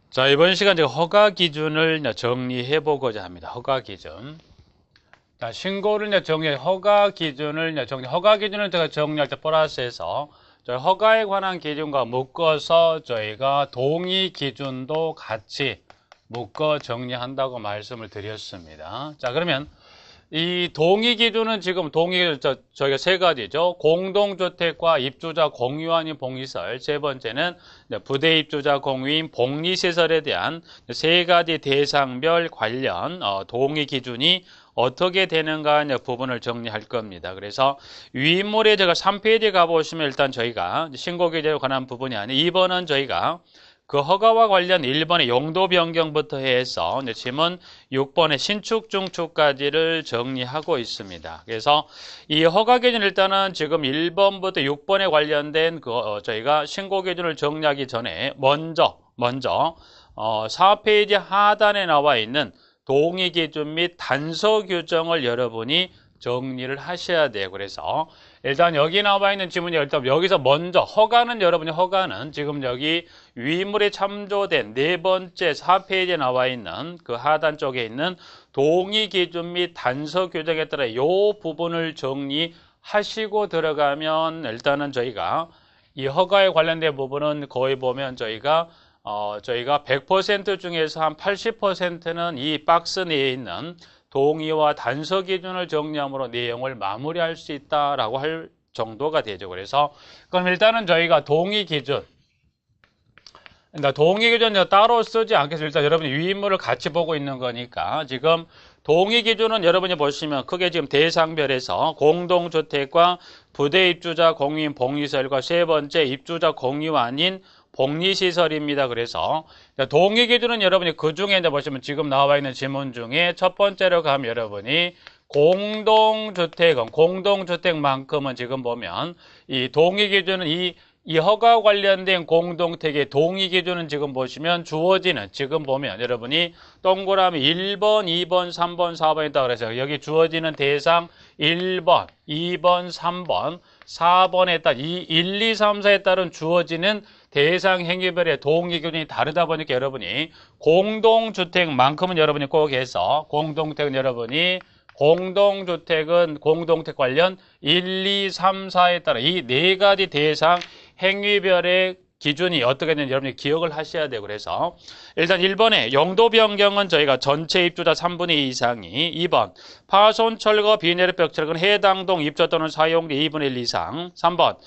자, 이번 시간 제가 허가 기준을 정리해 보고자 합니다. 허가 기준. 자, 신고를 허가 기준을 허가 기준을 제가 정리할 때 플러스해서 저희 허가에 관한 기준과 묶어서 저희가 동의 기준도 같이 묶어 정리한다고 말씀을 드렸습니다. 자, 그러면 이 동의 기준은 지금 저희가 세 가지죠. 공동주택과 입주자 공유한인 복리시설. 세 번째는 부대 입주자 공유인 복리시설에 대한 세 가지 대상별 관련 동의 기준이 어떻게 되는가 부분을 정리할 겁니다. 그래서 위인물에 제가 3페이지 가보시면 일단 저희가 신고 기재에 관한 부분이 아니고 2번은 저희가 그 허가와 관련 1번의 용도 변경부터 해서 지문 6번의 신축 중축까지를 정리하고 있습니다. 그래서 이 허가 기준 일단은 지금 1번부터 6번에 관련된 저희가 신고 기준을 정리하기 전에 먼저 4페이지 하단에 나와 있는 동의 기준 및 단서 규정을 여러분이 정리를 하셔야 돼요. 그래서 일단 여기 나와 있는 지문이 일단 여기서 먼저 허가는 지금 여기 위인물에 참조된 네 번째 4페이지에 나와 있는 그 하단 쪽에 있는 동의 기준 및 단서 규정에 따라 이 부분을 정리하시고 들어가면 일단은 저희가 이 허가에 관련된 부분은 거의 보면 저희가 100% 중에서 한 80%는 이 박스 내에 있는 동의와 단서 기준을 정리함으로 내용을 마무리할 수 있다라고 할 정도가 되죠. 그래서 그럼 일단은 저희가 동의 기준, 그러니까 동의 기준 따로 쓰지 않겠습니다. 일단 여러분이 위인물을 같이 보고 있는 거니까 지금 동의 기준은 여러분이 보시면 크게 지금 대상별에서 공동주택과 부대 입주자 공유인 복리시설과 세 번째 입주자 공유 아닌 복리시설입니다. 그래서 동의 기준은 여러분이 그 중에 이제 보시면 지금 나와 있는 지문 중에 첫 번째로 가면 여러분이 공동주택만큼은 지금 보면 이 동의 기준은 이 허가 관련된 공동택의 동의 기준은 지금 보시면 주어지는 지금 보면 여러분이 동그라미 1번, 2번, 3번, 4번 있다 그래서 여기 주어지는 대상 1번, 2번, 3번, 4번에 따른 1, 2, 3, 4에 따른 주어지는 대상 행위별의 동의 기준이 다르다 보니까 여러분이 공동주택만큼은 여러분이 꼭 해서 공동택은 공동주택 관련 1, 2, 3, 4에 따라 이 네 가지 대상 행위별의 기준이 어떻게 되는지 여러분이 기억을 하셔야 돼요. 그래서 일단 1번에 용도 변경은 저희가 전체 입주자 3분의 2 이상이 2번 파손 철거 비내리벽 철거는 해당 동 입주 또는 사용자 2분의 1 이상 3번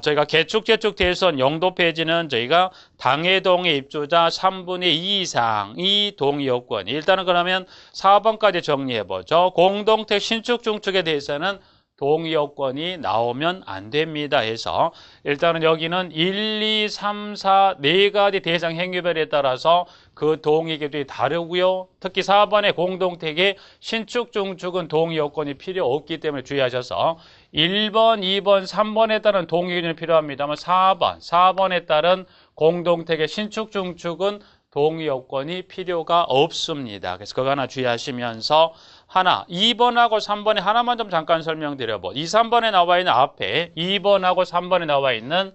저희가 개축 재축 대선 용도 폐지는 저희가 당해동의 입주자 3분의 2 이상이 동의 요건이 일단은 그러면 4번까지 정리해보죠. 공동택 신축 중축에 대해서는 동의 요건이 나오면 안 됩니다 해서 일단은 여기는 1, 2, 3, 4 네 가지 대상 행위별에 따라서 그 동의 기준이 다르고요. 특히 4번의 공동택의 신축 중축은 동의 요건이 필요 없기 때문에 주의하셔서 1번, 2번, 3번에 따른 동의 기준이 필요합니다만 4번에 따른 공동택의 신축 중축은 동의 요건이 필요가 없습니다. 그래서 그거 하나 주의하시면서 2번하고 3번에 하나만 좀 잠깐 설명드려보. 2, 3번에 나와 있는 앞에 2번하고 3번에 나와 있는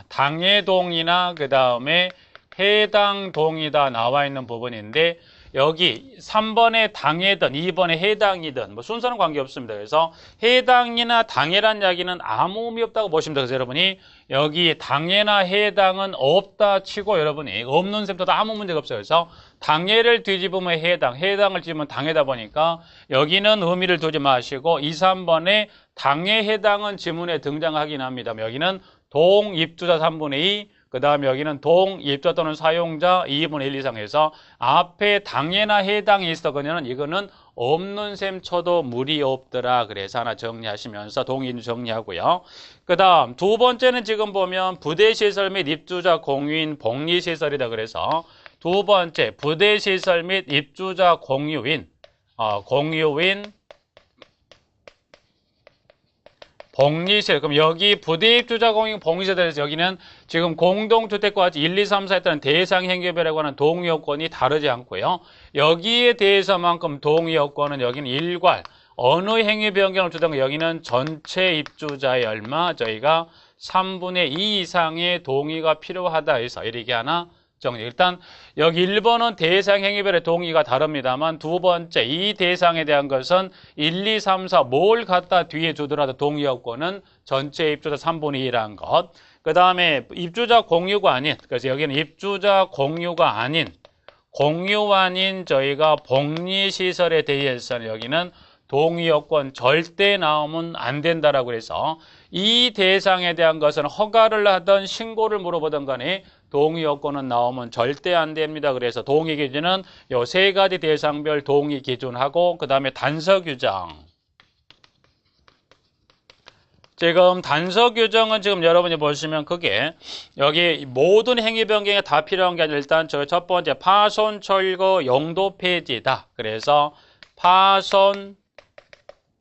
당해동이나 그 다음에 해당 동이다 나와 있는 부분인데 여기 3번에 당해든 2번에 해당이든 뭐 순서는 관계없습니다. 그래서 해당이나 당해란 이야기는 아무 의미 없다고 보시면 돼요. 그래서 여러분이 여기 당해나 해당은 없다 치고 여러분이 없는 셈도 아무 문제가 없어요. 그래서 당해를 뒤집으면 해당을 뒤집으면 당해다 보니까 여기는 의미를 두지 마시고 2, 3번에 당해 해당은 지문에 등장하긴 합니다. 여기는 동 입주자 3분의 2 그 다음에 여기는 동, 입주자 또는 사용자 2분의 1 이상해서 앞에 당해나 해당이 있었거든요. 이거는 없는 셈 쳐도 무리 없더라. 그래서 하나 정리하시면서 동의 정리하고요. 그 다음 두 번째는 지금 보면 부대시설 및 입주자 공유인 복리시설이다. 그래서 두 번째 부대시설 및 입주자 공유인 복리시설. 그럼 여기 부대 입주자 공유 복리시설에서 여기는 지금 공동주택과 같이 1, 2, 3, 4에 따른 대상 행위별에 관한 동의 요건이 다르지 않고요. 여기에 대해서만큼 동의 요건은 여기는 일괄 어느 행위 변경을 주든 여기는 전체 입주자의 얼마? 저희가 3분의 2 이상의 동의가 필요하다 해서 이렇게 하나 정리. 일단 여기 1번은 대상 행위별의 동의가 다릅니다만 두 번째 이 대상에 대한 것은 1, 2, 3, 4 뭘 갖다 뒤에 주더라도 동의 요건은 전체 입주자 3분의 2라는 것. 그 다음에 입주자 공유가 아닌, 그래서 여기는 입주자 공유가 아닌 저희가 복리시설에 대해서는 여기는 동의 요건 절대 나오면 안 된다라고 해서 이 대상에 대한 것은 허가를 하든 신고를 물어보든 간에 동의 요건은 나오면 절대 안 됩니다. 그래서 동의 기준은 요 세 가지 대상별 동의 기준하고 그 다음에 단서 규정. 지금 단서 규정은 지금 여러분이 보시면 그게 여기 모든 행위 변경에 다 필요한 게 아니라 일단 저 첫 번째 파손, 철거, 용도 폐지다. 그래서 파손,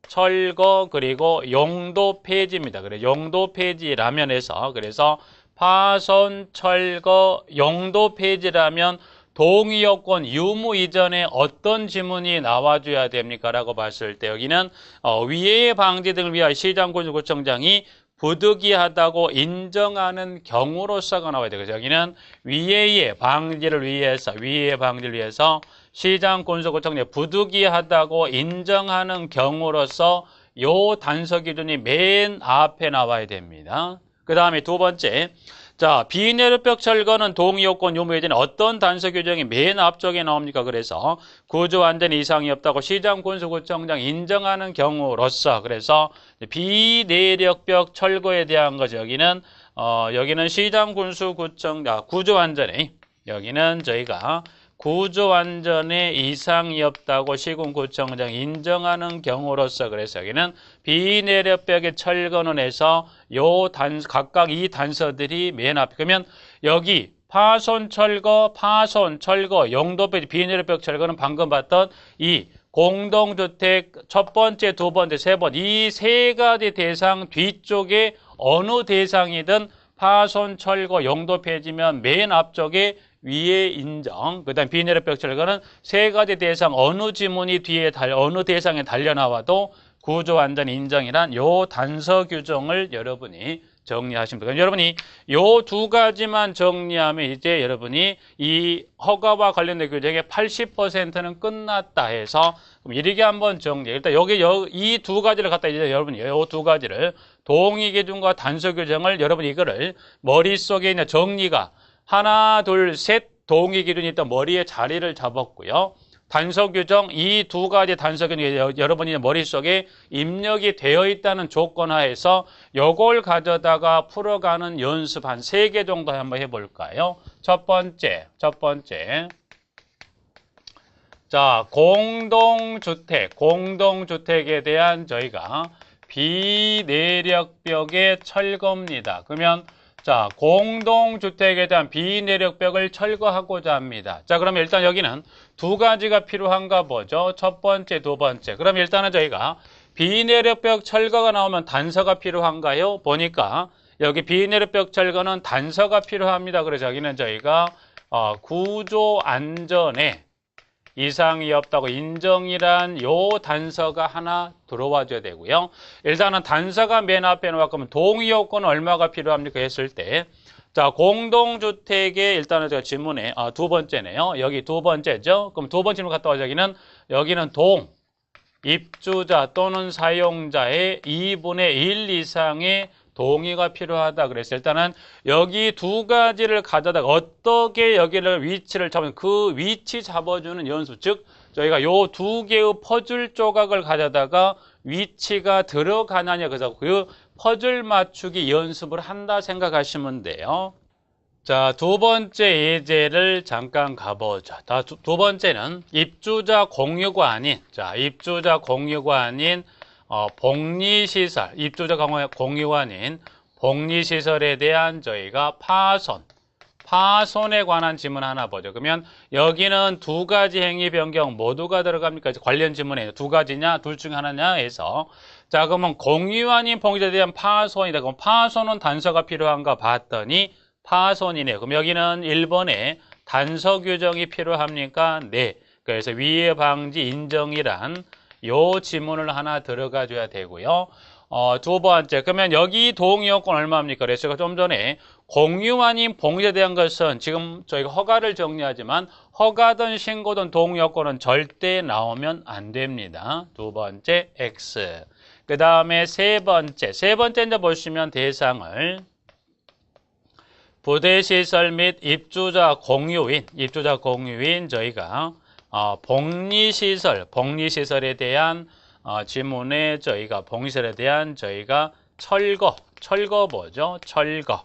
철거 그리고 용도 폐지입니다. 그래 용도 폐지라면 해서 그래서 파손, 철거, 용도 폐지라면 동의 요건 유무 이전에 어떤 지문이 나와줘야 됩니까? 라고 봤을 때 여기는 위해의 방지 등을 위하여 시장군수구청장이 부득이하다고 인정하는 경우로서가 나와야 되고 여기는 위해의 방지를 위해서 시장군수구청장이 부득이하다고 인정하는 경우로서 요 단서 기준이 맨 앞에 나와야 됩니다. 그 다음에 두 번째, 자, 비내력벽 철거는 동의 요건 유무 이전에 어떤 단서 규정이 맨 앞쪽에 나옵니까? 그래서 구조 안전 이상이 없다고 시장군수구청장 인정하는 경우로서 그래서 비내력벽 철거에 대한 거죠. 여기는 시장군수구청장 구조 안전에 여기는 저희가 구조 안전에 이상이 없다고 시군구청장 인정하는 경우로서 그래서 여기는 비내력벽의 철거는 해서 각각 이 단서들이 맨 앞에 그러면 여기 파손 철거, 용도 폐지, 비내력벽 철거는 방금 봤던 이 공동주택 첫 번째, 두 번째, 세 번째 이 세 가지 대상 뒤쪽에 어느 대상이든 파손, 철거, 용도 폐지면 맨 앞쪽에 위에 인정, 그 다음 비내력벽 철거는 세 가지 대상 어느 지문이 어느 대상에 달려 나와도 구조 안전 인정이란 요 단서 규정을 여러분이 정리하시면 돼요. 여러분이 요 두 가지만 정리하면 이제 여러분이 이 허가와 관련된 규정의 80%는 끝났다 해서 그럼 이렇게 한번 정리. 일단 이 두 가지를 갖다 이제 여러분이 요 두 가지를 동의 기준과 단서 규정을 여러분이 이거를 머릿속에 있는 정리가 하나, 둘, 셋 동의 기준이 있던 머리에 자리를 잡았고요. 단서 규정, 이 두 가지 단서 규정이 여러분이 머릿속에 입력이 되어 있다는 조건 하에서 요걸 가져다가 풀어가는 연습 한 3개 정도 한번 해볼까요? 첫 번째. 자, 공동주택에 대한 저희가 비내력벽의 철거입니다. 그러면 자, 공동주택에 대한 비내력벽을 철거하고자 합니다. 자, 그러면 일단 여기는 두 가지가 필요한가 보죠. 첫 번째, 두 번째. 그럼 일단은 저희가 비내력벽 철거가 나오면 단서가 필요한가요? 보니까 여기 비내력벽 철거는 단서가 필요합니다. 그래서 여기는 저희가 구조 안전에 이상이 없다고 인정이란 요 단서가 하나 들어와 줘야 되고요. 일단은 단서가 맨 앞에 나왔으면 동의 요건은 얼마가 필요합니까 했을 때 자, 공동주택의 일단은 제가 질문에 두 번째네요. 여기 두 번째죠. 그럼 두 번째 질문 갔다 와서 여기는 입주자 또는 사용자의 2분의 1 이상의 동의가 필요하다. 그래서 일단은 여기 두 가지를 가져다가 어떻게 여기를 위치를 잡으면 그 위치 잡아주는 연습. 즉, 저희가 요 두 개의 퍼즐 조각을 가져다가 위치가 들어가느냐. 그래서 그 퍼즐 맞추기 연습을 한다 생각하시면 돼요. 자, 두 번째 예제를 잠깐 가보죠. 두 번째는 입주자 공유가 아닌, 복리시설, 입주자 공유가 아닌 복리시설에 대한 저희가 파손에 관한 질문 하나 보죠. 그러면 여기는 두 가지 행위 변경 모두가 들어갑니까? 관련 질문에 두 가지냐, 둘 중 하나냐 해서 자, 그러면 공유 아닌 복리시설에 대한 파손이다. 그럼 파손은 단서가 필요한가 봤더니 파손이네요. 그럼 여기는 1번에 단서 규정이 필요합니까? 네. 그래서 위해 방지 인정이란 요 지문을 하나 들어가 줘야 되고요. 두 번째, 그러면 여기 동의요건 얼마입니까? 그래서 제가 좀 전에 공유 아닌 봉쇄에 대한 것은 지금 저희가 허가를 정리하지만 허가든 신고든 동의요건은 절대 나오면 안 됩니다. 두 번째, X. 그 다음에 세 번째 이제 보시면 대상을 부대시설 및 입주자 공유인 저희가 복리시설에 대한 지문에 저희가 복리시설에 대한 저희가 철거 뭐죠? 철거.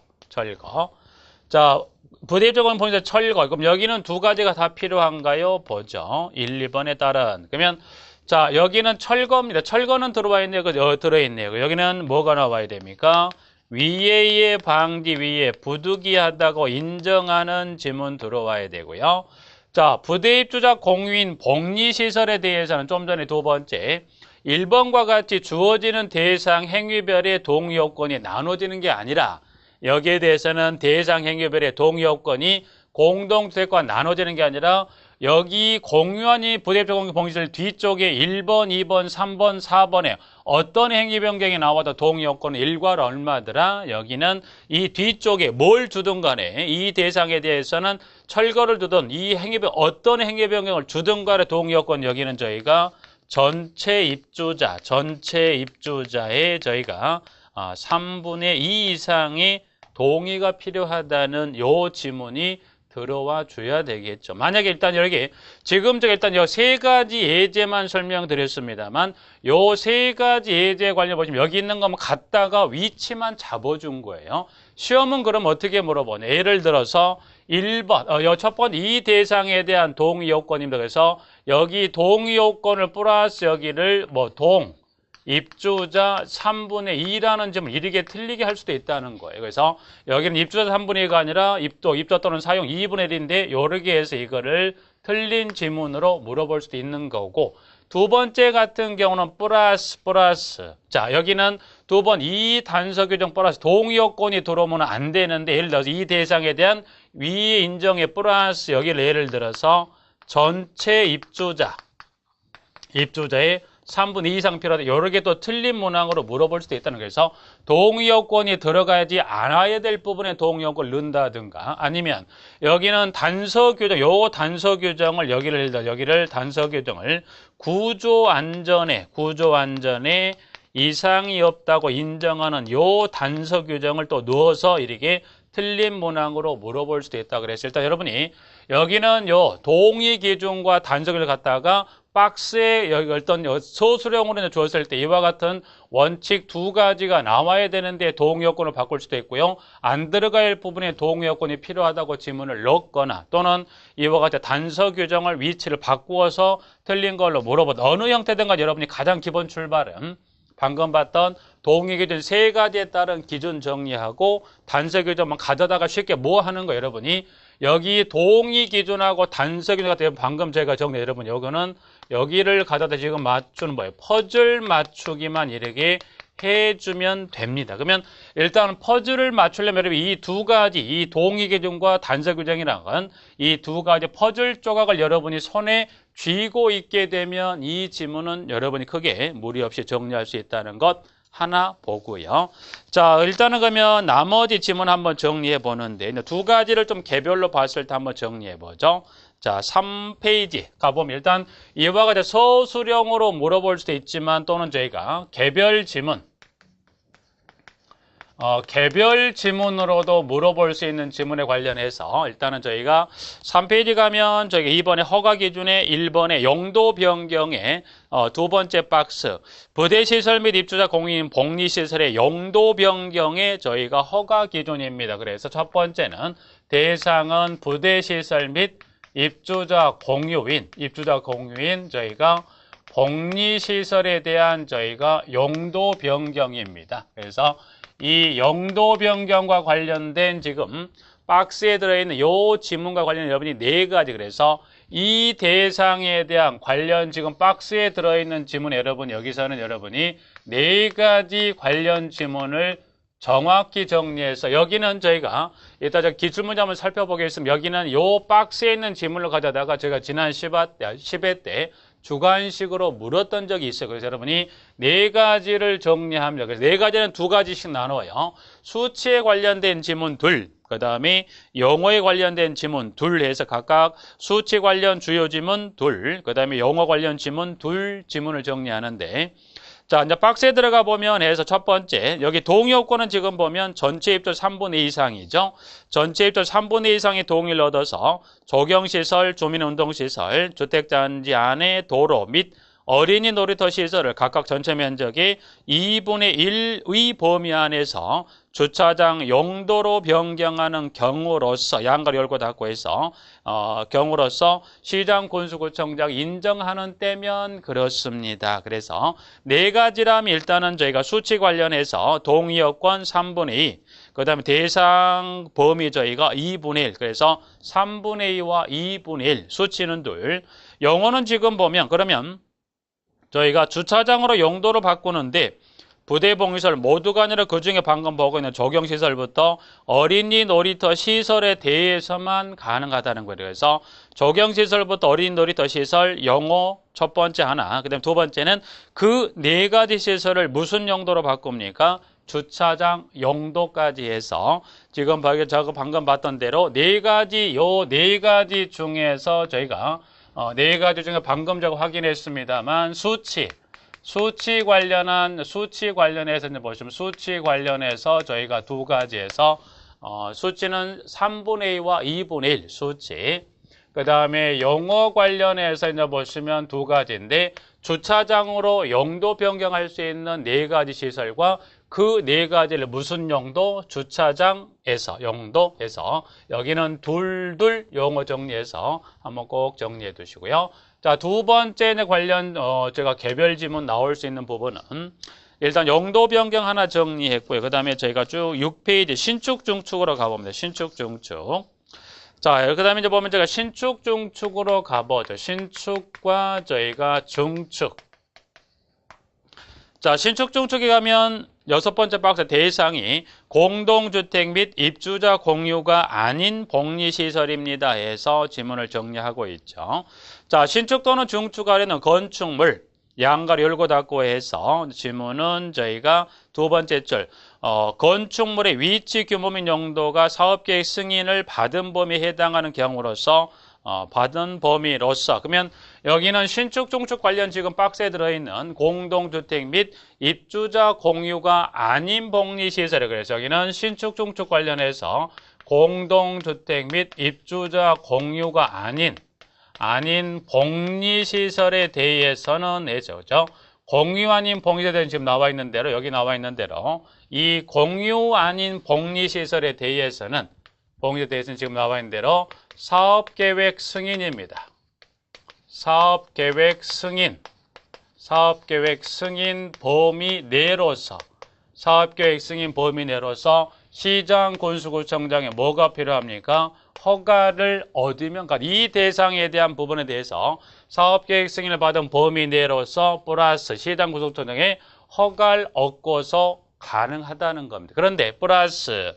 자, 부대적으로는 복리시설 철거. 그럼 여기는 두 가지가 다 필요한가요? 보죠. 1, 2번에 따른. 그러면 자, 여기는 철거입니다. 철거는 들어와 있네요. 들어있네요. 여기는 뭐가 나와야 됩니까? 위해의 방지 위에 부득이하다고 인정하는 지문 들어와야 되고요. 자, 부대 입주자 공유인 복리시설에 대해서는 좀 전에 두 번째 1번과 같이 주어지는 대상 행위별의 동의 요건이 나눠지는 게 아니라 여기에 대해서는 대상 행위별의 동의 요건이 공동주택과 나눠지는 게 아니라 여기 공유한 이 부대입주자 공유 복리시설 뒤쪽에 1번, 2번, 3번, 4번에 어떤 행위 변경이 나와도 동의 요건은 일괄 얼마더라? 여기는 이 뒤쪽에 뭘 주든 간에 이 대상에 대해서는 철거를 두든 이 어떤 행위 변경을 주든 간에 동의 요건 여기는 저희가 전체 입주자의 저희가 3분의 2 이상의 동의가 필요하다는 요 지문이 들어와 줘야 되겠죠. 만약에 일단 여기 지금 제가 일단 요 세 가지 예제만 설명드렸습니다만 요 세 가지 예제 관련 보시면 여기 있는 거만 갖다가 위치만 잡아준 거예요. 시험은 그럼 어떻게 물어보냐? 예를 들어서 1번 요 첫 번째 이 대상에 대한 동의 요건입니다. 그래서 여기 동의 요건을 플러스 여기를 입주자 3분의 2라는 점을 이렇게 틀리게 할 수도 있다는 거예요. 그래서 여기는 입주자 3분의 2가 아니라 입주 또는 사용 2분의 1인데 요렇게 해서 이거를 틀린 지문으로 물어볼 수도 있는 거고 두 번째 같은 경우는 플러스 자 여기는 두 번 이 단서 규정 플러스 동의 요건이 들어오면 안 되는데 예를 들어서 이 대상에 대한 위의 인정의 플러스 여기를 예를 들어서 전체 입주자의 3분의 2 이상 필요하다. 여러 개 또 틀린 문항으로 물어볼 수도 있다는 거예요. 그래서 동의 요건이 들어가야지 않아야 될 부분에 동의 요건을 넣는다든가 아니면 여기는 단서 규정, 요 단서 규정을 여기를 단서 규정을 구조 안전에 이상이 없다고 인정하는 요 단서 규정을 또 넣어서 이렇게 틀린 문항으로 물어볼 수도 있다. 그래서 일단 여러분이 여기는 요 동의 기준과 단서를 갖다가 박스에 여기 어떤 소수령으로 주었을 때 이와 같은 원칙 두 가지가 나와야 되는데 동의 요건을 바꿀 수도 있고요. 안 들어갈 부분에 동의 요건이 필요하다고 지문을 넣거나 또는 이와 같이 단서 규정을 위치를 바꾸어서 틀린 걸로 물어보다 어느 형태든 간에 여러분이 가장 기본 출발은 방금 봤던 동의 기준 세 가지에 따른 기준 정리하고 단서 규정만 가져다가 쉽게 뭐 하는 거 여러분이 여기 동의 기준하고 단서 기준 같은 방금 제가 정리 여러분 요거는 여기를 가져다 지금 맞추는 거예요. 퍼즐 맞추기만 이렇게 해주면 됩니다. 그러면 일단 퍼즐을 맞추려면 여러분 이 두 가지 이 동의 기준과 단서 규정이라는 이 두 가지 퍼즐 조각을 여러분이 손에 쥐고 있게 되면 이 지문은 여러분이 크게 무리 없이 정리할 수 있다는 것 하나 보고요. 자, 일단은 그러면 나머지 지문 한번 정리해 보는데 두 가지를 좀 개별로 봤을 때 한번 정리해 보죠. 자, 3페이지 가보면 일단 이와 같이 서술형으로 물어볼 수도 있지만 또는 저희가 개별 지문으로도 물어볼 수 있는 지문에 관련해서 일단은 저희가 3페이지 가면 저희가 2번에 허가 기준에 1번에 용도 변경에 두 번째 박스 부대시설 및 입주자 공유인 복리시설의 용도 변경에 저희가 허가 기준입니다. 그래서 첫 번째는 대상은 부대시설 및 입주자 공유인 저희가 복리시설에 대한 저희가 용도 변경입니다. 그래서 이 용도 변경과 관련된 지금 박스에 들어있는 요 지문과 관련 여러분이 네 가지 그래서 이 대상에 대한 관련 지금 박스에 들어있는 지문 여러분 여기서는 여러분이 네 가지 관련 지문을 정확히 정리해서 여기는 저희가 이따 기출 문제 한번 살펴보겠습니다. 여기는 요 박스에 있는 지문을 가져다가 제가 지난 10회 때 주관식으로 물었던 적이 있어요. 그래서 여러분이 네 가지를 정리합니다. 그래서 네 가지는 두 가지씩 나눠요. 수치에 관련된 지문 둘, 그 다음에 영어에 관련된 지문 둘 해서 각각 수치 관련 주요 지문 둘, 그 다음에 영어 관련 지문 둘 지문을 정리하는데, 자, 이제 박스에 들어가 보면 해서 첫 번째, 여기 동의 요건은 지금 보면 전체 입주 3분의 2 이상이죠. 전체 입주 3분의 2 이상의 동의를 얻어서 조경시설, 주민운동시설, 주택단지 안에 도로 및 어린이 놀이터 시설을 각각 전체 면적의 2분의 1의 범위 안에서 주차장 용도로 변경하는 경우로서 양가를 열고 닫고 해서 경우로서 시장 군수구청장 인정하는 때면 그렇습니다. 그래서 네 가지라면 일단은 저희가 수치 관련해서 동의 요건 3분의 2, 그 다음에 대상 범위 저희가 2분의 1, 그래서 3분의 2와 2분의 1, 수치는 둘. 영어는 지금 보면 그러면 저희가 주차장으로 용도를 바꾸는데 부대봉시설 모두가 아니라 그중에 방금 보고 있는 조경시설부터 어린이 놀이터 시설에 대해서만 가능하다는 거예요. 그래서 조경시설부터 어린이 놀이터 시설, 영어 첫 번째 하나, 그 다음에 두 번째는 그 네 가지 시설을 무슨 용도로 바꿉니까? 주차장 용도까지 해서 지금 방금 봤던 대로 네 가지 중에서 저희가 네 가지 중에 방금 제가 확인했습니다만 수치 관련해서 이제 보시면 수치 관련해서 저희가 두 가지에서 수치는 3분의 2와 2분의 1 수치. 그 다음에 영어 관련해서 이제 보시면 두 가지인데 주차장으로 용도 변경할 수 있는 네 가지 시설과 그 네 가지를 무슨 용도? 주차장에서 용도에서 여기는 둘 용어 정리해서 한번 꼭 정리해 두시고요. 자, 두 번째 관련 제가 개별 지문 나올 수 있는 부분은 일단 용도 변경 하나 정리했고요. 그 다음에 저희가 쭉 6페이지 신축 중축으로 가봅니다. 신축 중축. 자, 그 다음에 이제 보면 제가 신축 중축으로 가보죠. 신축과 저희가 중축. 자, 신축 중축에 가면 여섯 번째 박스 대상이 공동주택 및 입주자 공유가 아닌 복리시설입니다 해서 지문을 정리하고 있죠. 자, 신축 또는 중축 아래는 건축물, 양가를 열고 닫고 해서 지문은 저희가 두 번째 줄 건축물의 위치 규모 및 용도가 사업계획 승인을 받은 범위에 해당하는 경우로서 받은 범위로서 그러면 여기는 신축 중축 관련 지금 박스에 들어있는 공동주택 및 입주자 공유가 아닌 복리시설에 그래서 여기는 신축 중축 관련해서 공동주택 및 입주자 공유가 아닌 복리시설에 대해서는 그죠? 공유 아닌 복리시설에 지금 나와 있는 대로 여기 나와 있는 대로 이 공유 아닌 복리시설에 대해서는 지금 나와 있는 대로 사업계획 승인입니다. 사업계획 승인 범위 내로서 시장 군수구청장에 뭐가 필요합니까? 허가를 얻으면 이 대상에 대한 부분에 대해서 사업계획 승인을 받은 범위 내로서 플러스 시장 군수구청장에 허가를 얻고서 가능하다는 겁니다. 그런데 플러스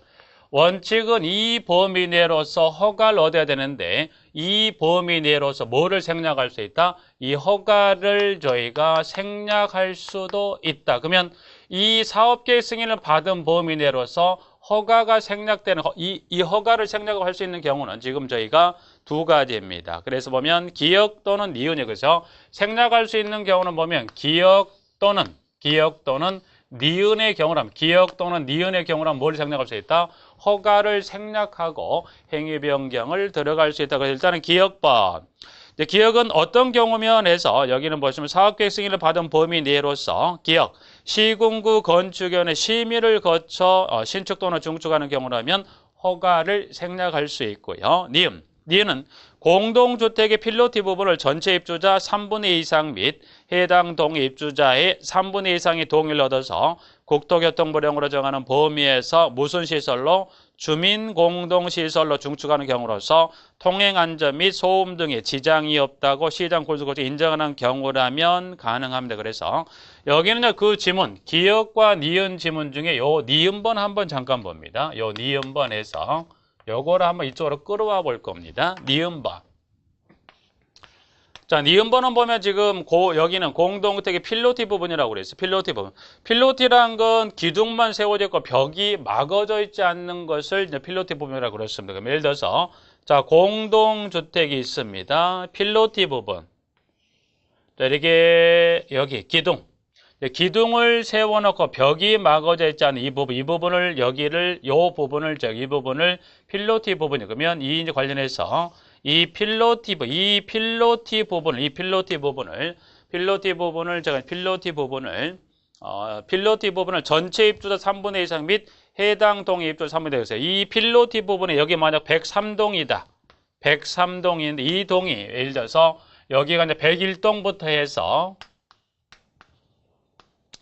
원칙은 이 범위 내로서 허가를 얻어야 되는데 이 범위 내로서 뭐를 생략할 수 있다? 이 허가를 저희가 생략할 수도 있다. 그러면 이 사업계획 승인을 받은 범위 내로서 허가가 생략되는 이 허가를 생략할 수 있는 경우는 지금 저희가 두 가지입니다. 그래서 보면 기역 또는 니은이 그죠? 생략할 수 있는 경우는 보면 기역 또는 니은의 경우라면 뭘 생략할 수 있다? 허가를 생략하고 행위 변경을 들어갈 수 있다. 그래서 일단은 기역번. 기역은 어떤 경우면 해서 여기는 보시면 사업계획 승인을 받은 범위 내로서 기역 시군구 건축위원회 심의를 거쳐 신축 또는 중축하는 경우라면 허가를 생략할 수 있고요. 니은은 공동주택의 필로티 부분을 전체 입주자 3분의 2 이상 및 해당 동의 입주자의 3분의 2 이상의 동의를 얻어서 국토교통부령으로 정하는 범위에서 무슨 시설로 주민공동시설로 중축하는 경우로서 통행안전 및 소음 등의 지장이 없다고 시장 군수구청이 인정하는 경우라면 가능합니다. 그래서 여기는 그 지문, 기역과 니은 지문 중에 요 니은번 한번 잠깐 봅니다. 요 니은번에서 요거를 한번 이쪽으로 끌어와 볼 겁니다. 니은번. 자, 니은번은 보면 지금 여기는 공동택의 필로티 부분이라고 그랬어요. 필로티 부분. 필로티란 건 기둥만 세워져 있고 벽이 막아져 있지 않는 것을 이제 필로티 부분이라고 그랬습니다. 그럼 예를 들어서 자, 공동주택이 있습니다. 필로티 부분. 자, 이렇게 여기 기둥. 기둥을 세워놓고 벽이 막아져 있지 않은 이 부분을 요 부분을 필로티 부분이 그러면 이 이제 관련해서 이 필로티 부분을 전체 입주자 3분의 2 이상 및 해당 동의 입주자 3분의 2 이상 이 필로티 부분에 여기 만약 103동이다. 103동인데 이 동이 예를 들어서 여기가 이제 101동부터 해서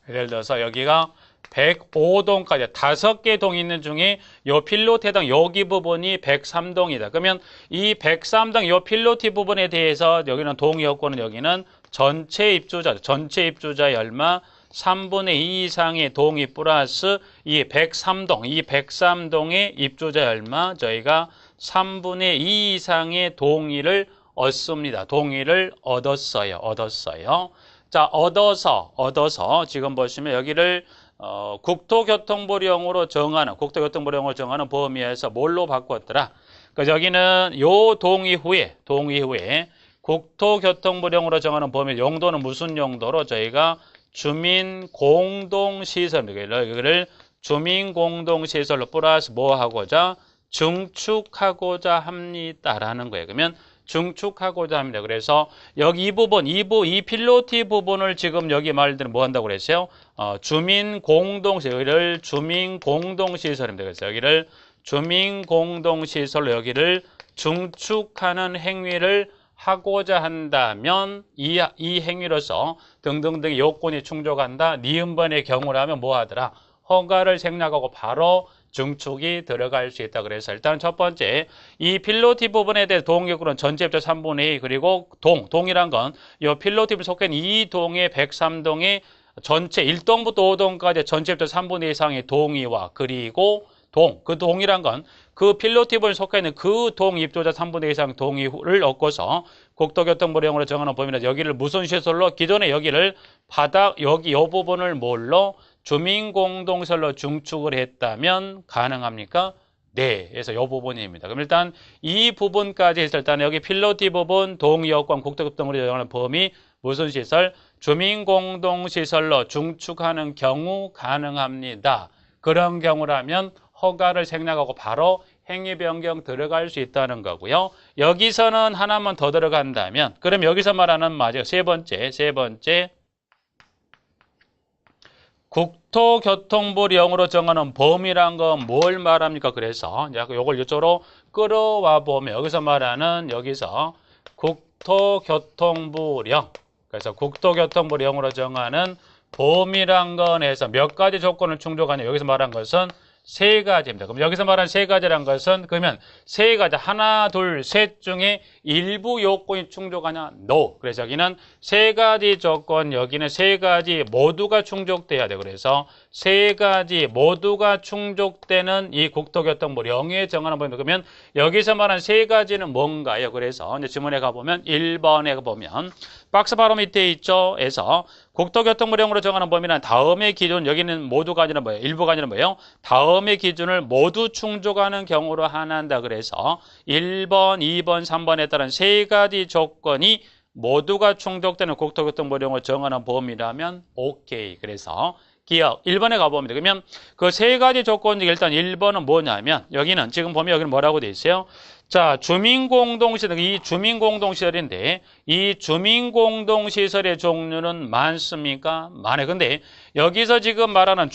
예를 들어서 여기가 105동까지 5개 동이 있는 중에 요 필로티 해당 여기 부분이 103동이다. 그러면 이 103동 요 필로티 부분에 대해서 여기는 동의 여건은 여기는 전체 입주자의 얼마 3분의 2 이상의 동의 플러스 이 103동의 입주자의 얼마 저희가 3분의 2 이상의 동의를 얻습니다. 동의를 얻었어요. 자, 얻어서 지금 보시면 여기를 국토교통부령으로 정하는 범위에서 뭘로 바꿨더라? 그러니까 여기는 요 동의 후에 국토교통부령으로 정하는 범위 용도는 무슨 용도로 저희가 여기를 주민공동시설로 플러스 뭐 하고자 증축하고자 합니다라는 거예요. 그러면 증축하고자 합니다. 그래서 여기 이 필로티 부분을 지금 여기 말들은 뭐 한다고 그랬어요? 주민공동시설을 주민공동시설입니다. 그래서 여기를 주민공동시설로 여기를 증축하는 행위를 하고자 한다면 이 행위로서 등등등 요건이 충족한다. 니은번의 경우라면 뭐 하더라? 허가를 생략하고 바로 증축이 들어갈 수 있다. 그래서 일단 첫 번째 이 필로티 부분에 대해 동의구는 전체 입주 3분의 2 그리고 동이란 건 이 필로티 부분에 속해 있는 이 동의 103동의 전체 1동부터 5동까지 전체 입주 3분의 2 이상의 동의와 그리고 그 동이란 건 그 필로티 부분에 속해 있는 그 동 입주자 3분의 2 이상 동의를 얻고서 국토교통부령으로 정하는 범위는 여기를 무슨 시설로 기존에 여기를 여기 이 부분을 뭘로 주민공동시설로 증축을 했다면 가능합니까? 네. 그래서 이 부분입니다. 그럼 일단 이 부분까지 해서 일단 여기 필로티 부분 동의여건 국토교통부령으로 정하는 범위 무슨 시설? 주민공동시설로 증축하는 경우 가능합니다. 그런 경우라면 허가를 생략하고 바로 행위 변경 들어갈 수 있다는 거고요. 여기서는 하나만 더 들어간다면 그럼 여기서 말하는 맞아요. 세 번째 국토교통부령으로 정하는 범위란 건 뭘 말합니까? 그래서 이걸 이쪽으로 끌어와 보면 여기서 말하는 국토교통부령 그래서 국토교통부령으로 정하는 범위란 건에서 몇 가지 조건을 충족하냐 여기서 말한 것은 세 가지입니다. 그럼 여기서 말한 세 가지란 것은 그러면 세 가지 하나, 둘, 셋 중에 일부 요건이 충족하냐? No. 그래서 여기는 세 가지 조건, 여기는 세 가지 모두가 충족돼야 돼. 그래서 세 가지 모두가 충족되는 이 국토교통부령에 정하는 범위. 그러면 여기서 말한 세 가지는 뭔가요? 그래서 이제 지문에 가보면 1번에 가보면 박스 바로 밑에 있죠. 에서 국토교통부령으로 정하는 범위는 다음의 기준, 여기는 모두가 아니라 뭐예요? 일부가 아니라 뭐예요? 다음의 기준을 모두 충족하는 경우로 하나한다. 그래서 1번, 2번, 3번에 따른 세 가지 조건이 모두가 충족되는 국토교통부령으로 정하는 범위라면 오케이. 그래서 기억 1번에 가봅니다. 그러면 그 세 가지 조건 중에 일단 1번은 뭐냐면 여기는 지금 보면 여기는 뭐라고 돼 있어요? 자, 주민공동시설, 이 주민공동시설인데 이 주민공동시설의 종류는 많습니까? 많아요. 근데 여기서 지금 말하는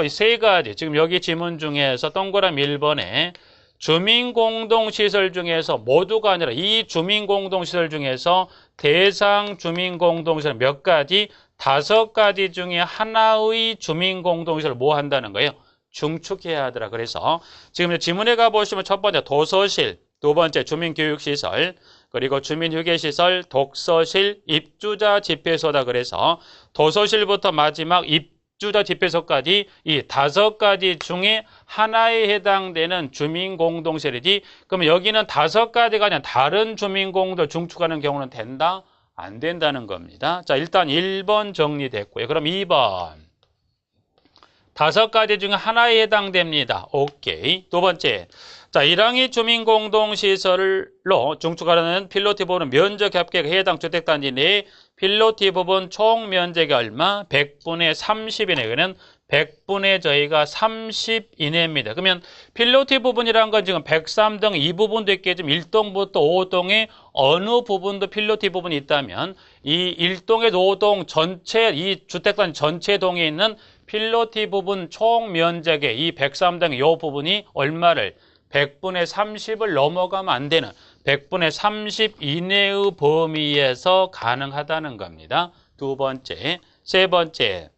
세 가지, 지금 여기 지문 중에서 동그라미 1번에 주민공동시설 중에서 모두가 아니라 이 주민공동시설 중에서 대상 주민공동시설 몇 가지? 5가지 중에 하나의 주민공동시설을 뭐 한다는 거예요? 증축해야 하더라. 그래서 지금 지문에 가보시면 첫 번째 도서실, 두 번째 주민교육시설, 그리고 주민휴게시설, 독서실, 입주자 집회소다. 그래서 도서실부터 마지막 입주자 집회소까지 이 5가지 중에 하나에 해당되는 주민공동시설이지. 그럼 여기는 5가지가 아니라 다른 주민공동을 증축하는 경우는 된다? 안 된다는 겁니다. 자, 일단 1번 정리됐고요. 그럼 2번. 5가지 중에 하나에 해당됩니다. 오케이. 두 번째. 자, 1항의 주민공동시설로 중축하는 필로티 부분은 면적 합계가 해당 주택단지 내 필로티 부분 총 면적이 얼마? 100분의 30이네. 그러면 100분의 저희가 30 이내입니다. 그러면 필로티 부분이란 건 지금 103동 이 부분도 있겠지만 1동부터 5동의 어느 부분도 필로티 부분이 있다면 이 1동에서 5동 전체 이 주택단지 전체 동에 있는 필로티 부분 총 면적의 이 103동 이 부분이 얼마를 100분의 30을 넘어가면 안 되는 100분의 30 이내의 범위에서 가능하다는 겁니다. 두 번째. 세 번째.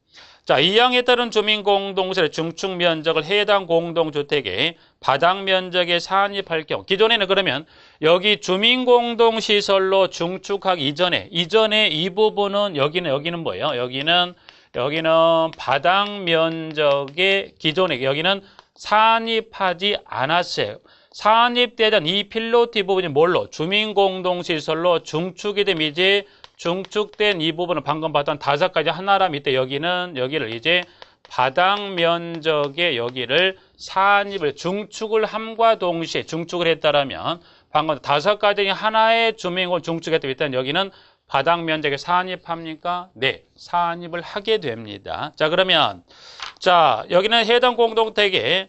자, 이 항에 따른 주민공동시설의 중축 면적을 해당 공동주택의 바닥 면적에 산입할 경우 기존에는 그러면 여기 주민공동시설로 중축하기 이전에 이 부분은 여기는 뭐예요? 여기는 바닥 면적의 기존에 여기는 산입하지 않았어요. 산입되던 이 필로티 부분이 뭘로? 주민공동시설로 중축이 되면 이제 중축된 이 부분은 방금 봤던 5가지 하나라면 이때 여기를 이제 바닥 면적의 여기를 산입을 중축을 함과 동시에 중축을 했다라면 방금 5가지 중에 하나의 주민공동 중축했다면 일단 여기는 바닥 면적에 산입합니까? 네, 산입을 하게 됩니다. 자, 그러면 자, 여기는 해당 공동택의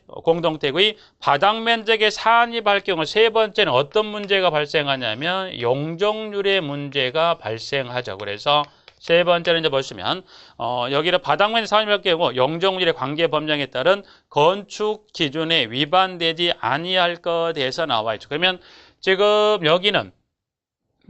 바닥 면적에 산입할 경우 세 번째는 어떤 문제가 발생하냐면 용적률의 문제가 발생하죠. 그래서 세 번째는 이제 보시면 여기를 바닥 면적 산입할 경우 용적률의 관계 법령에 따른 건축 기준에 위반되지 아니할 것에서 나와 있죠. 그러면 지금 여기는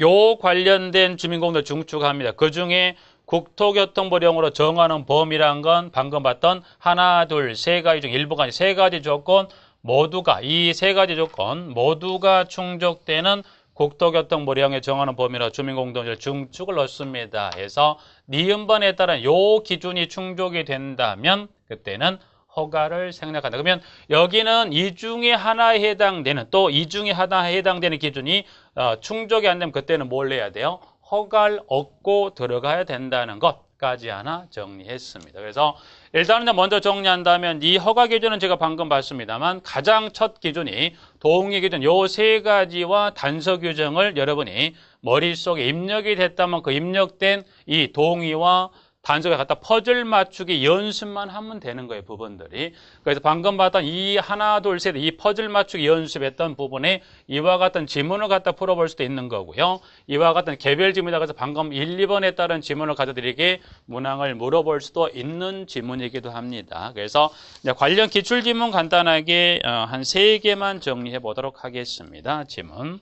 요 관련된 주민공동 중축합니다. 그 중에 국토교통부령으로 정하는 범위란 건 방금 봤던 하나, 둘, 세 가지 중 일부가 세 가지 조건 모두가 이 세 가지 조건 모두가 충족되는 국토교통부령에 정하는 범위로 주민공동시설 중축을 넣습니다. 해서 니은번에 따른 요 기준이 충족이 된다면 그때는 허가를 생략한다. 그러면 여기는 이 중에 하나에 해당되는 또 이 중에 하나에 해당되는 기준이 충족이 안 되면 그때는 뭘 해야 돼요? 허가를 얻고 들어가야 된다는 것까지 하나 정리했습니다. 그래서 일단은 먼저 정리한다면 이 허가 기준은 제가 방금 봤습니다만 가장 첫 기준이 동의 기준 요 세 가지와 단서 규정을 여러분이 머릿속에 입력이 됐다면 그 입력된 이 동의와 단서가 갖다 퍼즐 맞추기 연습만 하면 되는 거예요, 부분들이. 그래서 방금 봤던 이 하나, 둘, 셋, 이 퍼즐 맞추기 연습했던 부분에 이와 같은 지문을 갖다 풀어볼 수도 있는 거고요. 이와 같은 개별 지문이라고 해서 방금 1, 2번에 따른 지문을 가져드리게 문항을 물어볼 수도 있는 지문이기도 합니다. 그래서 이제 관련 기출 지문 간단하게 한 3개만 정리해 보도록 하겠습니다. 지문.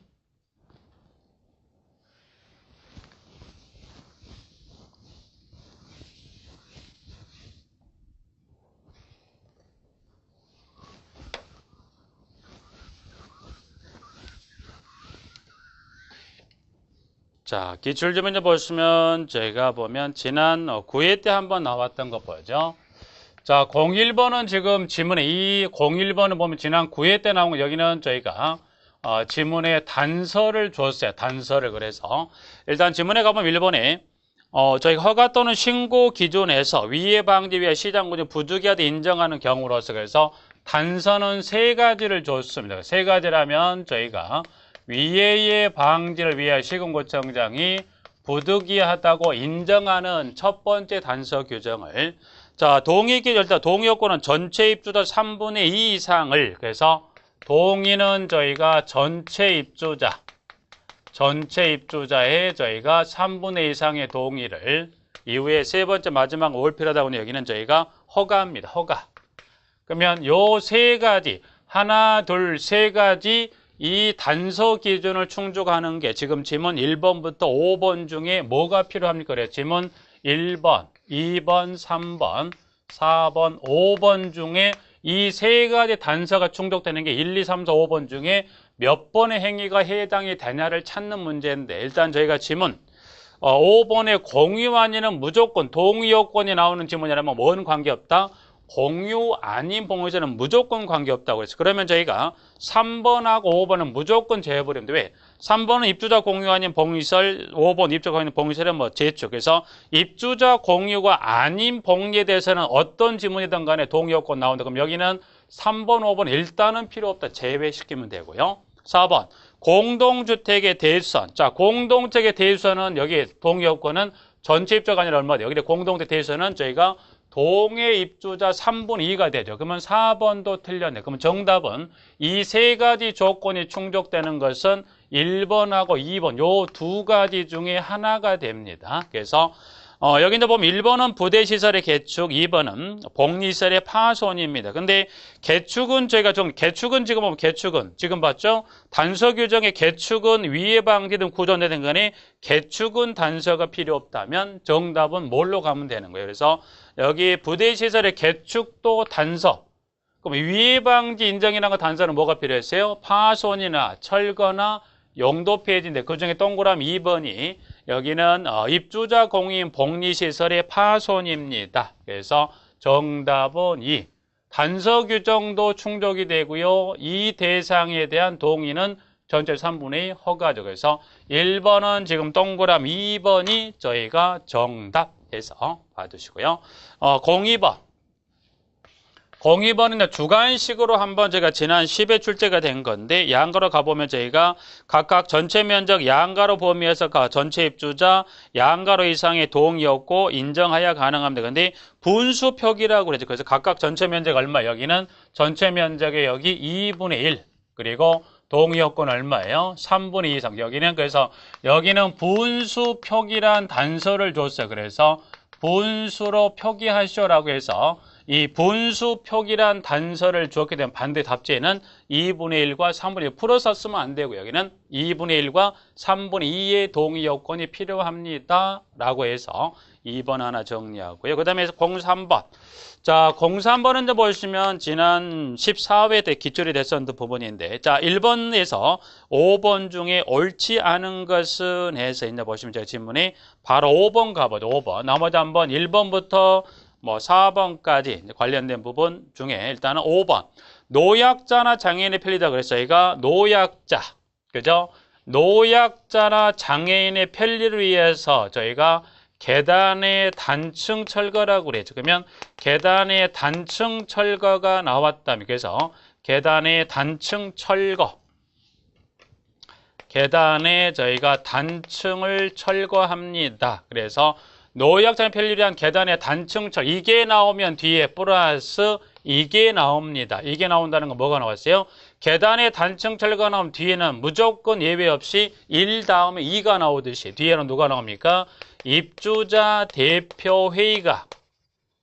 자, 기출지문 보시면 제가 보면 지난 9회 때 한번 나왔던 거 보죠. 자, 01번은 지금 지문에 이 01번을 보면 지난 9회 때 나온 거 여기는 저희가 지문에 단서를 줬어요. 단서를. 그래서 일단 지문에 가보면 1번에 저희가 허가 또는 신고 기준에서 위해 방지 위해 시장 구조 부득이하다 인정하는 경우로서 그래서 단서는 3가지를 줬습니다. 3가지라면 저희가 위해의 방지를 위해 시군구청장이 부득이하다고 인정하는 첫 번째 단서 규정을 자 동의 기준 일단 동의 요건은 전체 입주자 3분의 2 이상을 그래서 동의는 저희가 전체 입주자의 저희가 3분의 2 이상의 동의를 이후에 세 번째 마지막 올 필요하다고는 여기는 저희가 허가입니다. 허가. 그러면 요 3가지 하나 둘 3가지 이 단서 기준을 충족하는 게 지금 지문 1번부터 5번 중에 뭐가 필요합니까? 그래요. 지문 1번, 2번, 3번, 4번, 5번 중에 이 3가지 단서가 충족되는 게 1, 2, 3, 4, 5번 중에 몇 번의 행위가 해당이 되냐를 찾는 문제인데 일단 저희가 지문 5번의 공유한이는 무조건 동의 요건이 나오는 지문이라면 뭔 관계없다? 공유 아닌 봉유세는 무조건 관계없다고 그랬어요. 그러면 저희가 3번하고 5번은 무조건 제외해버리면 돼. 왜? 3번은 입주자 공유 아닌 봉유시설, 5번 입주자 공유 아닌 봉유시설은 뭐 제죠. 그래서 입주자 공유가 아닌 봉유에 대해서는 어떤 지문이든 간에 동의요건 나온다. 그럼 여기는 3번, 5번 일단은 필요 없다. 제외시키면 되고요. 4번. 공동주택의 대수선. 자, 공동주택의 대수선은 여기 동의요건은 전체 입주자가 아니라 얼마 돼요? 여기 공동주택 대수선은 저희가 동해 입주자 3분의 2가 되죠. 그러면 4번도 틀렸네. 그러면 정답은 이 세 가지 조건이 충족되는 것은 1번하고 2번 요 두 가지 중에 하나가 됩니다. 그래서 여기 이제 보면 1번은 부대시설의 개축, 2번은 복리시설의 파손입니다. 근데 개축은 저희가 개축은 지금 보면 개축은 지금 봤죠? 단서 규정의 개축은 위해 방지등 구조되는 거니 개축은 단서가 필요 없다면 정답은 뭘로 가면 되는 거예요. 그래서 여기 부대시설의 개축도 단서. 그럼 위해 방지 인정이라는 거 단서는 뭐가 필요했어요? 파손이나 철거나 용도 폐지인데 그중에 동그라미 2번이 여기는 입주자 공유인 복리시설의 파손입니다. 그래서 정답은 2. 단서 규정도 충족이 되고요. 이 대상에 대한 동의는 전체 3분의 2 허가죠. 그래서 1번은 지금 동그라미 2번이 저희가 정답해서 봐두시고요. 02번. 02번은 주관식으로 한번 제가 지난 10회 출제가 된 건데 양가로 가보면 저희가 각각 전체 면적 양가로 범위에서 전체 입주자 양가로 이상의 동의 없고 인정하여 가능합니다. 근데 분수 표기라고 그러죠. 그래서 각각 전체 면적 얼마? 여기는 전체 면적의 여기 2분의 1 그리고 동의 요건 얼마예요? 3분의 2 이상. 여기는 그래서 여기는 분수 표기란 단서를 줬어요. 그래서 분수로 표기하시오라고 해서 이 분수 표기란 단서를 주었기 때문에 반대 답지에는 2분의 1과 3분의 1 풀어서 쓰면 안 되고 여기는 2분의 1과 3분의 2의 동의 요건이 필요합니다. 라고 해서 2번 하나 정리하고요. 그 다음에 03번. 자, 03번은 이제 보시면 지난 14회 때 기출이 됐었던 부분인데 자, 1번에서 5번 중에 옳지 않은 것은 해서 이제 보시면 제가 질문이 바로 5번 가보죠. 5번. 나머지 한번 1번부터 뭐 4번까지 관련된 부분 중에 일단은 5번. 노약자나 장애인의 편리다 그랬어요. 저희가 노약자. 그죠? 노약자나 장애인의 편리를 위해서 저희가 계단의 단층 철거라고 그랬죠. 그러면 계단의 단층 철거가 나왔다면 그래서 계단의 단층 철거. 계단에 저희가 단층을 철거합니다. 그래서 노약자의 편리를 위한 계단의 단층 철거. 이게 나오면 뒤에 플러스 이게 나옵니다. 이게 나온다는 건 뭐가 나왔어요? 계단의 단층 철거가 나오면 뒤에는 무조건 예외 없이 1 다음에 2가 나오듯이 뒤에는 누가 나옵니까? 입주자 대표회의가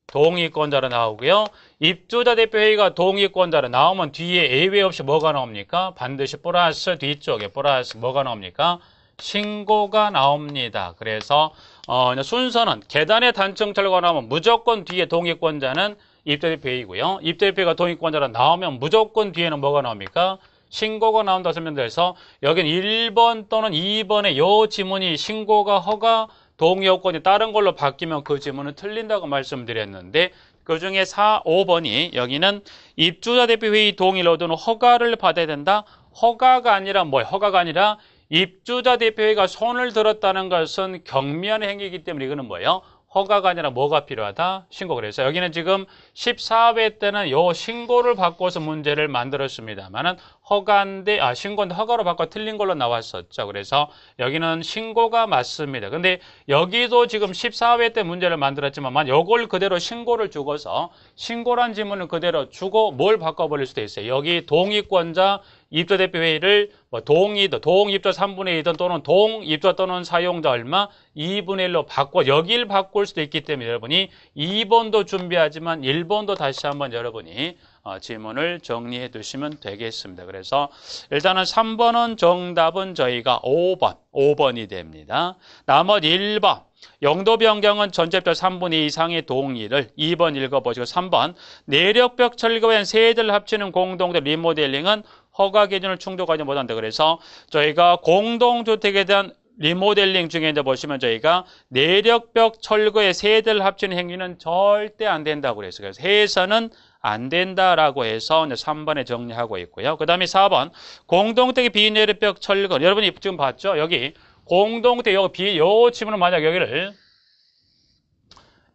동의권자로 나오고요. 입주자 대표회의가 동의권자로 나오면 뒤에 예외 없이 뭐가 나옵니까? 반드시 플러스 뒤쪽에 플러스 뭐가 나옵니까? 신고가 나옵니다. 그래서 순서는 계단의 단층 철거가 나오면 무조건 뒤에 동의권자는 입주자 대표회의고요. 입주자 대표회의가 동의권자로 나오면 무조건 뒤에는 뭐가 나옵니까? 신고가 나온다 설명드려서 여기는 1번 또는 2번의 요 지문이 신고가 허가 동의 요건이 다른 걸로 바뀌면 그 지문은 틀린다고 말씀드렸는데 그중에 4, 5번이 여기는 입주자 대표회의 동의를 얻은 허가를 받아야 된다. 허가가 아니라 뭐예요? 허가가 아니라 입주자 대표회의가 손을 들었다는 것은 경미한 행위이기 때문에 이거는 뭐예요? 허가가 아니라 뭐가 필요하다? 신고. 그래서 여기는 지금 14회 때는 요 신고를 바꿔서 문제를 만들었습니다만은 신고인데 허가로 바꿔 틀린 걸로 나왔었죠. 그래서 여기는 신고가 맞습니다. 근데 여기도 지금 14회 때 문제를 만들었지만 요걸 그대로 신고를 주고서 신고란 지문을 그대로 주고 뭘 바꿔버릴 수도 있어요. 여기 동의권자 입주자 대표회의를 동입주자 3분의 2든 또는 동입주자 또는 사용자 얼마 2분의 1로 여길 바꿀 수도 있기 때문에 여러분이 2번도 준비하지만 1번도 다시 한번 여러분이 질문을 정리해 두시면 되겠습니다. 그래서 일단은 3번은 정답은 저희가 5번이 됩니다. 나머지 1번 용도 변경은 전체별 3분의 2 이상의 동의를 2번 읽어보시고 3번 내력벽 철거엔 세대를 합치는 공동주택 리모델링은 허가 기준을 충족하지 못한다. 그래서 저희가 공동주택에 대한 리모델링 중에 이제 보시면 저희가 내력벽 철거의 세대를 합치는 행위는 절대 안 된다고 그랬어요. 그래서 해서는 안 된다라고 해서 이제 3번에 정리하고 있고요. 그 다음에 4번 공동택의 비내력벽 철거. 여러분이 지금 봤죠? 여기 공동택 요 지문을 만약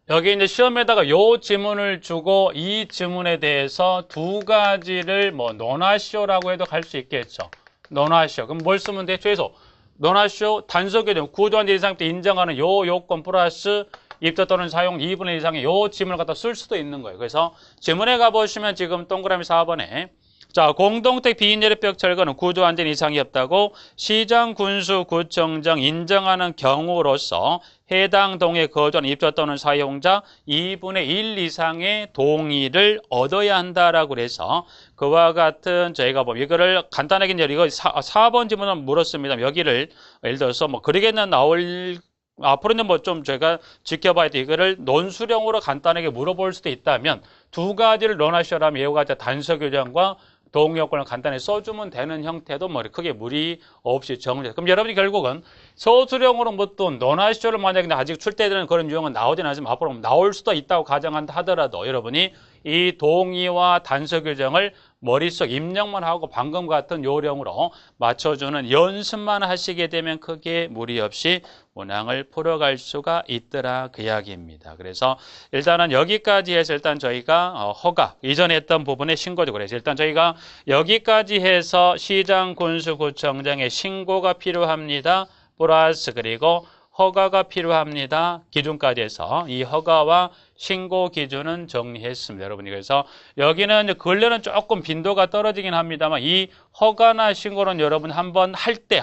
여기 이제 시험에다가 요 지문을 주고 이 지문에 대해서 두 가지를 뭐 논하시오라고 해도 갈 수 있겠죠. 논하시오. 그럼 뭘 쓰면 돼? 최소 논하시오 단서교정 구조한 이상 때 인정하는 요 요건 플러스 입자 또는 사용 2분의 이상의 요 지문을 갖다 쓸 수도 있는 거예요. 그래서 지문에 가보시면 지금 동그라미 4번에 자, 공동택 비내력벽 철거는 구조 안전 이상이 없다고 시장, 군수, 구청장 인정하는 경우로서 해당 동에 거주하는 입자 또는 사용자 2분의 1 이상의 동의를 얻어야 한다라고 그래서 그와 같은 저희가 뭐 이거를 간단하게 이제 이거 4번 지문을 물었습니다. 여기를 예를 들어서 뭐 그러겠나 나올 앞으로는 뭐 좀 제가 지켜봐야 돼. 이거를 논술형으로 간단하게 물어볼 수도 있다면 두 가지를 논하시라면 이와 같은 단서 교정과 동의 요건을 간단히 써주면 되는 형태도 뭐 크게 무리 없이 정리해요. 그럼 여러분이 결국은 서술형으로 뭐 또 논하시오를 만약에 아직 출제되는 그런 유형은 나오진 않지만 앞으로 나올 수도 있다고 가정한다 하더라도 여러분이 이 동의와 단서 교정을 머릿속 입력만 하고 방금 같은 요령으로 맞춰주는 연습만 하시게 되면 크게 무리 없이 문항을 풀어갈 수가 있더라 그 이야기입니다. 그래서 일단은 여기까지 해서 일단 저희가 허가 이전에 했던 부분에 신고죠. 그래서 일단 저희가 여기까지 해서 시장, 군수, 구청장의 신고가 필요합니다. 플러스 그리고 허가가 필요합니다. 기준까지 해서 이 허가와 신고 기준은 정리했습니다. 여러분이 그래서 여기는 근래는 조금 빈도가 떨어지긴 합니다만 이 허가나 신고는 여러분 한번 할 때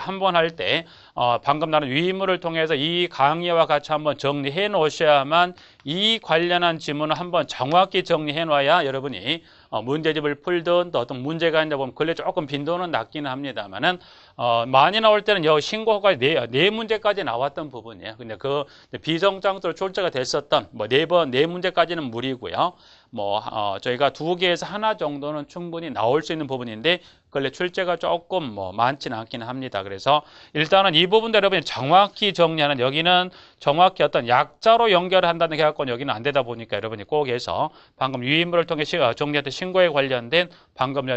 방금 나눈 위임을 통해서 이 강의와 같이 한번 정리해 놓으셔야만 이 관련한 지문을 한번 정확히 정리해 놔야 여러분이 문제집을 풀든 또 어떤 문제가 있다 보면 근래 조금 빈도는 낮기는 합니다만은 많이 나올 때는 여기 신고가 네 문제까지 나왔던 부분이에요. 근데 그 비정상적으로 출제가 됐었던 뭐 네 문제까지는 무리고요. 저희가 2개에서 하나 정도는 충분히 나올 수 있는 부분인데 근래 출제가 조금 많지는 않기는 합니다. 그래서 일단은 이 부분도 여러분이 정확히 정리하는 여기는 정확히 어떤 약자로 연결을 한다는 게 갖고 여기는 안 되다 보니까 여러분이 꼭 해서 방금 유인물을 통해 정리했던 신고에 관련된 방금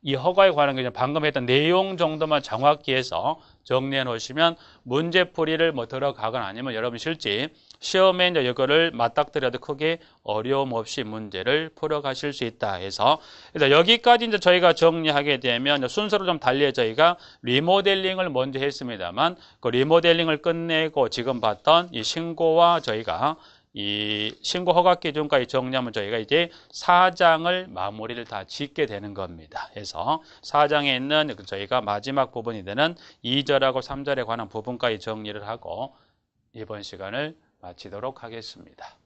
이 허가에 관한 게 방금 했던 내용 정도만 정확히 해서 정리해 놓으시면 문제풀이를 들어가거나 아니면 여러분 실제 시험에 이제 이거를 맞닥뜨려도 크게 어려움 없이 문제를 풀어가실 수 있다 해서 일단 여기까지 이제 저희가 정리하게 되면 순서로 좀 달리 저희가 리모델링을 먼저 했습니다만 그 리모델링을 끝내고 지금 봤던 이 신고와 저희가 이 신고 허가 기준까지 정리하면 저희가 이제 4장을 마무리를 다 짓게 되는 겁니다. 그래서 4장에 있는 저희가 마지막 부분이 되는 2절하고 3절에 관한 부분까지 정리를 하고 이번 시간을 마치도록 하겠습니다.